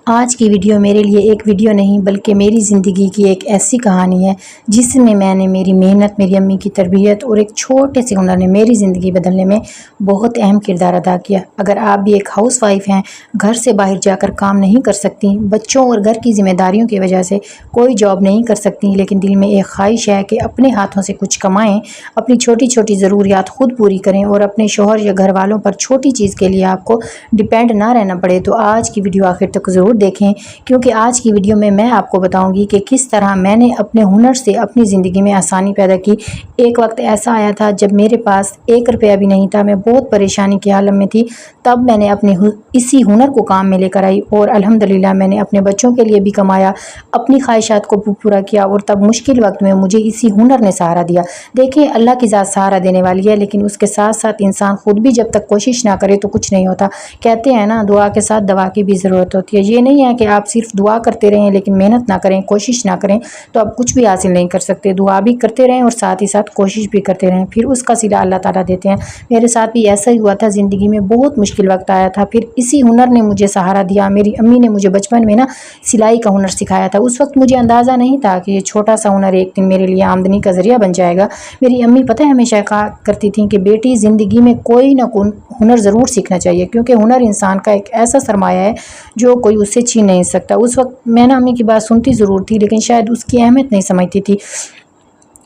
آج کی ویڈیو میرے لیے ایک ویڈیو نہیں بلکہ میری زندگی کی ایک ایسی کہانی ہے جس میں نے میری محنت، میری امی کی تربیت اور ایک چھوٹے سے ہنر نے میری زندگی بدلنے میں بہت اہم کردار ادا کیا۔ اگر آپ بھی ایک ہاؤس وائف ہیں، گھر سے باہر جا کر کام نہیں کر سکتی، بچوں اور گھر کی ذمہ داریوں کی وجہ سے کوئی جاب نہیں کر سکتی، لیکن دل میں ایک خواہش ہے کہ اپنے ہاتھوں سے کچھ کمائیں، اپنی چھوٹی چھوٹی ضروریات خود پوری کریں اور اپنے شوہر یا گھر والوں پر چھوٹی چیز کے لیے آپ کو ڈیپینڈ نہ رہنا پڑے، تو آج کی ویڈیو آخر تک ضرور دیکھیں، کیونکہ آج کی ویڈیو میں آپ کو بتاؤں گی کہ کس طرح میں نے اپنے ہنر سے اپنی زندگی میں آسانی پیدا کی۔ ایک وقت ایسا آیا تھا جب میرے پاس 1 روپیہ بھی نہیں تھا، میں بہت پریشانی کی عالم میں تھی، تب میں نے اپنے اسی ہنر کو کام میں لے کر آئی اور الحمدللہ میں نے اپنے بچوں کے لیے بھی کمایا، اپنی خواہشات کو پورا کیا، اور تب مشکل وقت میں مجھے اسی ہنر نے سہارا دیا۔ دیکھیں، اللہ کی ذات سہارا دینے والی ہے، لیکن اس کے ساتھ ساتھ انسان خود بھی جب تک کوشش نہ کرے تو کچھ نہیں ہوتا۔ کہتے ہیں نا، دعا کے ساتھ دوا کی بھی ضرورت ہوتی ہے۔ یہ نہیں ہے کہ آپ صرف دعا کرتے رہیں لیکن محنت نہ کریں، کوشش نہ کریں تو آپ کچھ بھی حاصل نہیں کر سکتے۔ دعا بھی کرتے رہیں اور ساتھ ہی ساتھ کوشش بھی کرتے رہیں، پھر اس کا صلہ اللہ تعالیٰ دیتے ہیں۔ میرے ساتھ بھی ایسا ہی ہوا تھا، زندگی میں بہت مشکل وقت آیا تھا، پھر اسی ہنر نے مجھے سہارا دیا۔ میری امی نے مجھے بچپن میں سلائی کا ہنر سکھایا تھا۔ اس وقت مجھے اندازہ نہیں تھا کہ یہ چھوٹا سا ہنر ایک دن میرے لیے آمدنی کا ذریعہ بن جائے گا۔ میری امی پتہ ہے ہمیشہ کہا کرتی تھیں کہ بیٹی، زندگی میں کوئی نہ کوئی ہنر ضرور سیکھنا چاہیے، کیونکہ ہنر انسان کا ایک ایسا سرمایہ ہے جو کوئی اس سے چھین نہیں سکتا۔ اس وقت میں امی کی بات سنتی ضرور تھی لیکن شاید اس کی اہمیت نہیں سمجھتی تھی۔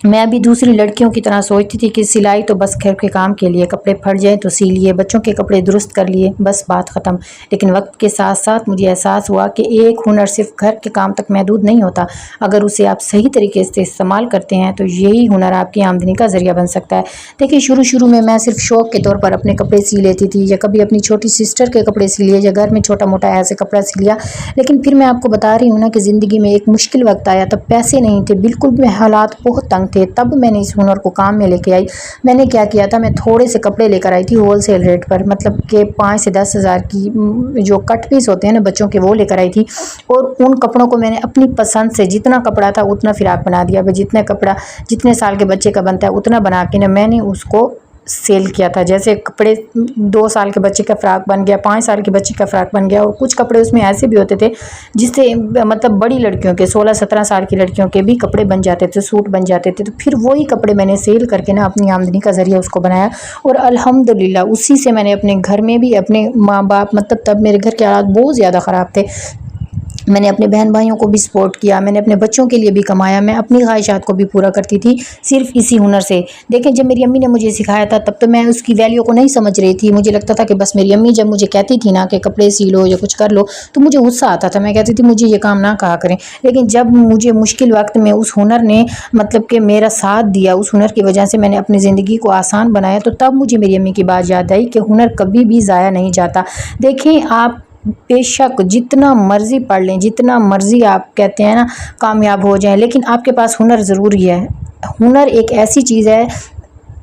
میں بھی دوسری لڑکیوں کی طرح سوچتی تھی کہ سلائی تو بس گھر کے کام کے لیے، کپڑے پھٹ جائیں تو سی لیے، بچوں کے کپڑے درست کر لیے، بس بات ختم۔ لیکن وقت کے ساتھ ساتھ مجھے احساس ہوا کہ ایک ہنر صرف گھر کے کام تک محدود نہیں ہوتا، اگر اسے آپ صحیح طریقے سے استعمال کرتے ہیں تو یہی ہنر آپ کی آمدنی کا ذریعہ بن سکتا ہے۔ دیکھیں، شروع میں صرف شوق کے طور پر اپنے کپڑے سی لیتی تھی، یا کبھی اپنی چھوٹی سسٹر کے کپڑے سی لیے، یا گھر میں چھوٹا موٹا ایسے کپڑا سی لیا۔ لیکن پھر میں آپ کو بتا رہی ہوں نا کہ زندگی میں ایک مشکل وقت آیا، تب پیسے نہیں تھے، بالکل بھی حالات بہت تنگ تھے، تب میں نے اس ہنر کو کام میں لے کے آئی۔ میں نے کیا کیا تھا، میں تھوڑے سے کپڑے لے کر آئی تھی ہول سیل ریٹ پر، مطلب کہ 5 سے 10 ہزار کی جو کٹ پیس ہوتے ہیں نا بچوں کے، وہ لے کر آئی تھی، اور ان کپڑوں کو میں نے اپنی پسند سے، جتنا کپڑا تھا اتنا فراق بنا دیا، جتنے سال کے بچے کا بنتا ہے اتنا بنا کے میں نے اس کو سیل کیا تھا۔ جیسے کپڑے 2 سال کے بچے کا فراق بن گیا، 5 سال کے بچے کا فراق بن گیا، اور کچھ کپڑے اس میں ایسے بھی ہوتے تھے جس سے مطلب بڑی لڑکیوں کے 16-17 سال کی لڑکیوں کے بھی کپڑے بن جاتے تھے، سوٹ بن جاتے تھے۔ تو پھر وہی کپڑے میں نے سیل کر کے اپنی آمدنی کا ذریعہ اس کو بنایا، اور الحمدللہ اسی سے میں نے اپنے گھر میں بھی، اپنے ماں باپ، مطلب تب میرے گھر کے حالات بہت زیادہ خراب تھے، میں نے اپنے بہن بھائیوں کو بھی سپورٹ کیا، میں نے اپنے بچوں کے لیے بھی کمایا، میں اپنی خواہشات کو بھی پورا کرتی تھی صرف اسی ہنر سے۔ دیکھیں، جب میری امی نے مجھے سکھایا تھا تب تو میں اس کی ویلیو کو نہیں سمجھ رہی تھی، مجھے لگتا تھا کہ بس میری امی جب مجھے کہتی تھی نا کہ کپڑے سی لو یا کچھ کر لو تو مجھے غصہ آتا تھا، میں کہتی تھی مجھے یہ کام نہ کہا کریں۔ لیکن جب مجھے مشکل وقت میں اس ہنر نے مطلب کہ میرا ساتھ دیا، اس ہنر کی وجہ سے میں نے اپنی زندگی کو آسان بنایا، تو تب مجھے میری امی کی بات یاد آئی کہ ہنر کبھی بھی ضائع نہیں جاتا۔ دیکھیں، آپ بے شک جتنا مرضی پڑھ لیں، جتنا مرضی آپ کہتے ہیں نا کامیاب ہو جائیں، لیکن آپ کے پاس ہنر ضروری ہے۔ ہنر ایک ایسی چیز ہے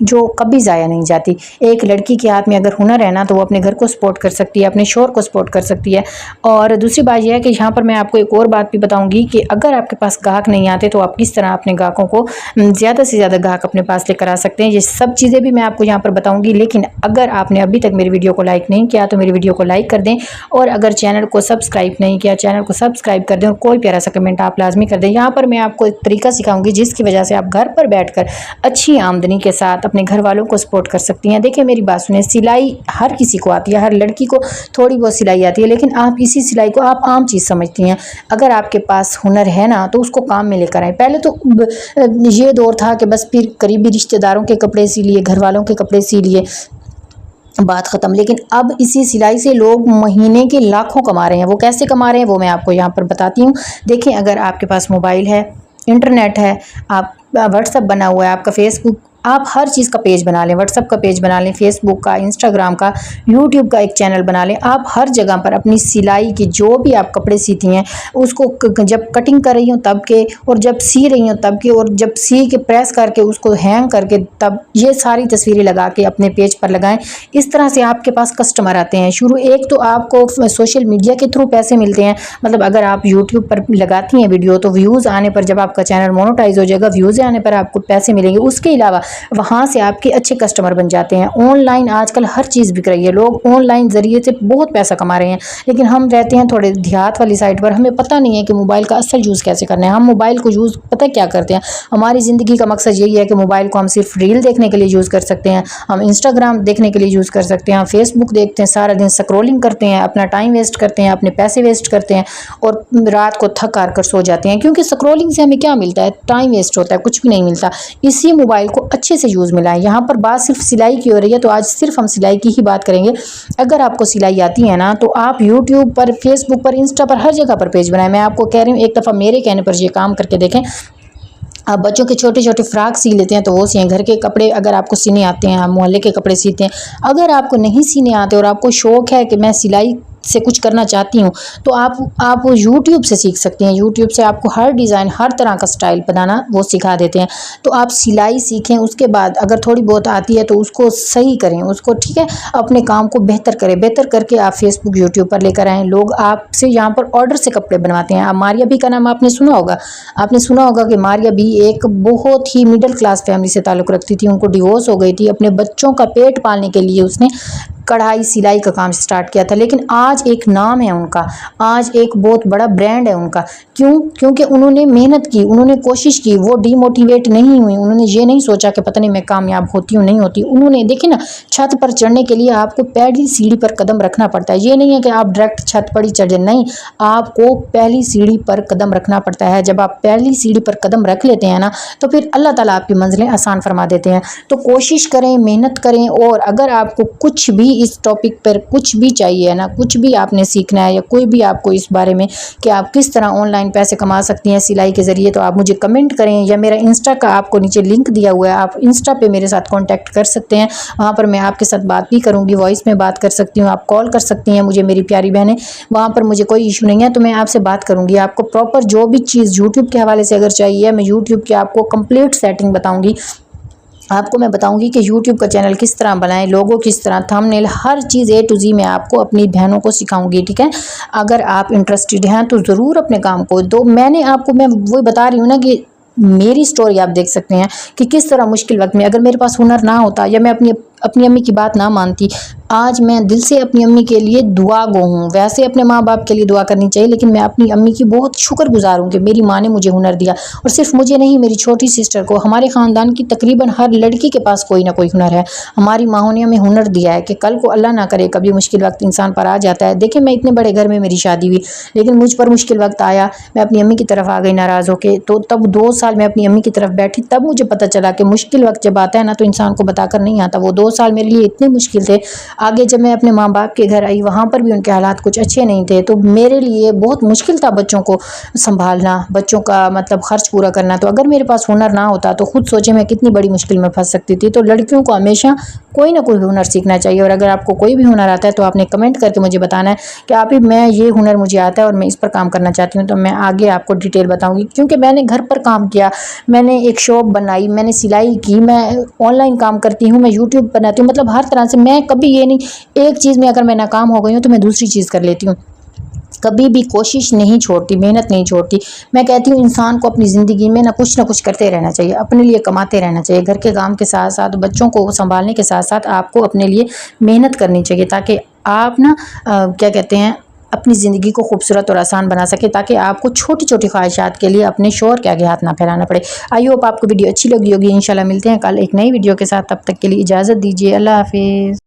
جو کبھی ضائع نہیں جاتی۔ ایک لڑکی کے ہاتھ میں اگر ہنر ہے نا تو وہ اپنے گھر کو سپورٹ کر سکتی ہے، اپنے شوہر کو سپورٹ کر سکتی ہے۔ اور دوسری بات یہ ہے کہ یہاں پر میں آپ کو ایک اور بات بھی بتاؤں گی کہ اگر آپ کے پاس گاہک نہیں آتے تو آپ کس طرح اپنے گاہکوں کو زیادہ سے زیادہ گاہک اپنے پاس لے کر آ سکتے ہیں۔ یہ سب چیزیں بھی میں آپ کو یہاں پر بتاؤں گی، لیکن اگر آپ نے ابھی تک میری ویڈیو کو لائک نہیں کیا تو میری ویڈیو کو لائک کر دیں، اور اگر چینل کو سبسکرائب نہیں کیا چینل کو سبسکرائب کر دیں، اور کوئی پیارا سا کمنٹ آپ لازمی کر دیں۔ یہاں پر میں آپ کو ایک طریقہ سکھاؤں گی جس کی وجہ سے آپ گھر پر بیٹھ کر اچھی آمدنی کے ساتھ اپنے گھر والوں کو سپورٹ کر سکتی ہیں۔ دیکھیں، میری بات سنیں، سلائی ہر کسی کو آتی ہے، ہر لڑکی کو تھوڑی بہت سلائی آتی ہے، لیکن آپ اسی سلائی کو آپ عام چیز سمجھتی ہیں۔ اگر آپ کے پاس ہنر ہے نا تو اس کو کام میں لے کر آئیں۔ پہلے تو یہ دور تھا کہ بس پھر قریبی رشتہ داروں کے کپڑے سی لیے، گھر والوں کے کپڑے سی لیے، بات ختم۔ لیکن اب اسی سلائی سے لوگ مہینے کے لاکھوں کما رہے ہیں۔ وہ کیسے کما رہے ہیں وہ میں آپ کو یہاں پر بتاتی ہوں۔ دیکھیں، اگر آپ کے پاس موبائل ہے، انٹرنیٹ ہے، آپ واٹس ایپ بنا ہوا ہے، آپ کا فیس بک، آپ ہر چیز کا پیج بنا لیں، واٹس ایپ کا پیج بنا لیں، فیس بک کا، انسٹاگرام کا، یوٹیوب کا ایک چینل بنا لیں۔ آپ ہر جگہ پر اپنی سلائی کی جو بھی آپ کپڑے سیتی ہیں اس کو جب کٹنگ کر رہی ہوں تب کے، اور جب سی رہی ہوں تب کے، اور جب سی کے پریس کر کے اس کو ہینگ کر کے تب، یہ ساری تصویریں لگا کے اپنے پیج پر لگائیں۔ اس طرح سے آپ کے پاس کسٹمر آتے ہیں۔ ایک تو آپ کو سوشل میڈیا کے تھرو پیسے ملتے ہیں، مطلب اگر آپ یوٹیوب پر لگاتی ہیں ویڈیو تو ویوز آنے پر، جب آپ کا چینل مونوٹائز ہو جائے گا، ویوز آنے پر آپ کو پیسے ملیں گے۔ اس کے علاوہ وہاں سے آپ کے اچھے کسٹمر بن جاتے ہیں۔ آن لائن آج کل ہر چیز بک رہی ہے، لوگ آن لائن ذریعے سے بہت پیسہ کما رہے ہیں، لیکن ہم رہتے ہیں تھوڑے دیہات والی سائڈ پر، ہمیں پتہ نہیں ہے کہ موبائل کا اصل یوز کیسے کرنا ہے۔ ہم موبائل کو یوز پتہ کیا کرتے ہیں، ہماری زندگی کا مقصد یہی ہے کہ موبائل کو ہم صرف ریل دیکھنے کے لیے یوز کر سکتے ہیں، ہم انسٹاگرام دیکھنے کے لیے یوز کر سکتے ہیں، ہم فیس بک دیکھتے ہیں، سارا دن سکرولنگ کرتے ہیں، اپنا ٹائم ویسٹ کرتے ہیں، اپنے پیسے ویسٹ کرتے ہیں اور رات کو تھک ہار کر سو جاتے ہیں، کیونکہ سکرولنگ سے ہمیں کیا ملتا ہے؟ ٹائم ویسٹ ہوتا ہے، کچھ بھی نہیں ملتا۔ اسی موبائل کو اچھے سے یوز ملا ہے۔ یہاں پر بات صرف سلائی کی ہو رہی ہے، تو آج صرف ہم سلائی کی ہی بات کریں گے۔ اگر آپ کو سلائی آتی ہے نا، تو آپ یوٹیوب پر، فیس بک پر، انسٹا پر، ہر جگہ پر پیج بنائیں۔ میں آپ کو کہہ رہی ہوں، ایک دفعہ میرے کہنے پر یہ کام کر کے دیکھیں۔ آپ بچوں کے چھوٹے چھوٹے فراک سی لیتے ہیں تو وہ سیئیں، گھر کے کپڑے اگر آپ کو سینے آتے ہیں، آپ محلے کے کپڑے سیتے ہیں۔ اگر آپ کو نہیں سینے آتے اور آپ کو شوق ہے کہ میں سلائی سے کچھ کرنا چاہتی ہوں، تو آپ یوٹیوب سے سیکھ سکتے ہیں۔ یوٹیوب سے آپ کو ہر ڈیزائن، ہر طرح کا سٹائل بنانا وہ سکھا دیتے ہیں۔ تو آپ سلائی سیکھیں، اس کے بعد اگر تھوڑی بہت آتی ہے تو اس کو صحیح کریں، اس کو ٹھیک ہے، اپنے کام کو بہتر کریں، بہتر کر کے آپ فیس بک، یوٹیوب پر لے کر آئیں۔ لوگ آپ سے یہاں پر آرڈر سے کپڑے بنواتے ہیں۔ آپ ماریہ بی کا نام آپ نے سنا ہوگا کہ ماریہ بی ایک بہت ہی مڈل کلاس فیملی سے تعلق رکھتی تھی، ان کو ڈیورس ہو گئی تھی، اپنے بچوں کا پیٹ پالنے کے لیے اس نے کڑھائی سلائی کا کام سٹارٹ کیا تھا، لیکن آج ایک نام ہے ان کا، آج ایک بہت بڑا برانڈ ہے ان کا۔ کیونکہ انہوں نے محنت کی، انہوں نے کوشش کی، وہ ڈی موٹیویٹ نہیں ہوئی، انہوں نے یہ نہیں سوچا کہ پتہ نہیں میں کامیاب ہوتی ہوں نہیں ہوتی۔ انہوں نے دیکھیں نا، چھت پر چڑھنے کے لیے آپ کو پہلی سیڑھی پر قدم رکھنا پڑتا ہے، یہ نہیں ہے کہ آپ ڈائریکٹ چھت پر ہی چڑھ جائیں، نہیں، آپ کو پہلی سیڑھی پر قدم رکھنا پڑتا ہے۔ جب آپ پہلی سیڑھی پر قدم رکھ لیتے ہیں نا، تو پھر اللہ تعالیٰ آپ کی منزلیں آسان فرما دیتے ہیں۔ تو کوشش کریں، محنت کریں، اور اگر آپ کو کچھ بھی اس ٹاپک پر کچھ بھی چاہیے نا، کچھ بھی آپ نے سیکھنا ہے یا کوئی بھی آپ کو اس بارے میں کہ آپ کس طرح آن لائن پیسے کما سکتی ہیں سلائی کے ذریعے، تو آپ مجھے کمنٹ کریں، یا میرا انسٹا کا آپ کو نیچے لنک دیا ہوا ہے، آپ انسٹا پہ میرے ساتھ کانٹیکٹ کر سکتے ہیں، وہاں پر میں آپ کے ساتھ بات بھی کروں گی، وائس میں بات کر سکتی ہوں، آپ کال کر سکتی ہیں مجھے، میری پیاری بہنیں، وہاں پر مجھے کوئی ایشو نہیں ہے، تو میں آپ سے بات کروں گی۔ آپ کو پراپر جو بھی چیز یوٹیوب کے حوالے سے اگر چاہیے، میں یوٹیوب کی آپ کو کمپلیٹ سیٹنگ بتاؤں گی، آپ کو میں بتاؤں گی کہ یوٹیوب کا چینل کس طرح بنائیں، لوگو کس طرح، تھمبنیل، ہر چیز A to Z میں آپ کو اپنی بہنوں کو سکھاؤں گی، ٹھیک ہے۔ اگر آپ انٹرسٹڈ ہیں تو ضرور اپنے کام کو دو۔ میں وہی بتا رہی ہوں نا کہ میری سٹوری آپ دیکھ سکتے ہیں کہ کس طرح مشکل وقت میں، اگر میرے پاس ہنر نہ ہوتا یا میں اپنی امی کی بات نہ مانتی، آج میں دل سے اپنی امی کے لیے دعا گو ہوں۔ ویسے اپنے ماں باپ کے لیے دعا کرنی چاہیے، لیکن میں اپنی امی کی بہت شکر گزار ہوں کہ میری ماں نے مجھے ہنر دیا، اور صرف مجھے نہیں، میری چھوٹی سسٹر کو، ہمارے خاندان کی تقریباً ہر لڑکی کے پاس کوئی نہ کوئی ہنر ہے۔ ہماری ماں نے ہمیں ہنر دیا ہے کہ کل کو اللہ نہ کرے کبھی مشکل وقت انسان پر آ جاتا ہے۔ دیکھیں، میں اتنے بڑے گھر میں میری شادی ہوئی، لیکن مجھ پر مشکل وقت آیا، میں اپنی امی کی طرف آ گئی ناراض ہو کے، تو تب 2 سال میں اپنی امی کی طرف بیٹھی، تب مجھے پتہ چلا کہ مشکل وقت جب آتا ہے نا تو انسان کو بتا کر نہیں آتا۔ وہ 2 سال میرے لیے اتنے مشکل تھے۔ آگے جب میں اپنے ماں باپ کے گھر آئی، وہاں پر بھی ان کے حالات کچھ اچھے نہیں تھے، تو میرے لیے بہت مشکل تھا بچوں کو سنبھالنا، بچوں کا مطلب خرچ پورا کرنا۔ تو اگر میرے پاس ہنر نہ ہوتا تو خود سوچیں میں کتنی بڑی مشکل میں پھنس سکتی تھی۔ تو لڑکیوں کو ہمیشہ کوئی نہ کوئی ہنر سیکھنا چاہیے، اور اگر آپ کو کوئی بھی ہنر آتا ہے تو آپ نے کمنٹ کر کے مجھے بتانا ہے کہ آپ ہی میں یہ ہنر مجھے آتا ہے اور میں اس پر کام کرنا چاہتی ہوں، تو میں آگے آپ کو ڈیٹیل بتاؤں گی، کیونکہ میں نے گھر پر کام کیا، میں نے ایک شاپ بنائی، میں نے سلائی کی، میں آن لائن کام کرتی ہوں، میں یوٹیوب بناتی ہوں، مطلب ہر طرح سے میں کبھی یہ نہیں، ایک چیز میں اگر میں ناکام ہو گئی ہوں تو میں دوسری چیز کر لیتی ہوں، کبھی بھی کوشش نہیں چھوڑتی، محنت نہیں چھوڑتی۔ میں کہتی ہوں انسان کو اپنی زندگی میں نہ کچھ کرتے رہنا چاہیے، اپنے لیے کماتے رہنا چاہیے، گھر کے کام کے ساتھ ساتھ، بچوں کو سنبھالنے کے ساتھ ساتھ آپ کو اپنے لیے محنت کرنی چاہیے، تاکہ آپ کیا کہتے ہیں، اپنی زندگی کو خوبصورت اور آسان بنا سکے، تاکہ آپ کو چھوٹی چھوٹی خواہشات کے لیے اپنے شوہر کے آگے ہاتھ نہ پھیلانا پڑے۔ آئی ہوپ آپ کو ویڈیو اچھی لگی ہوگی، انشاءاللہ ملتے ہیں کل ایک نئی ویڈیو کے ساتھ، تب تک کے لیے اجازت دیجیے، اللہ حافظ۔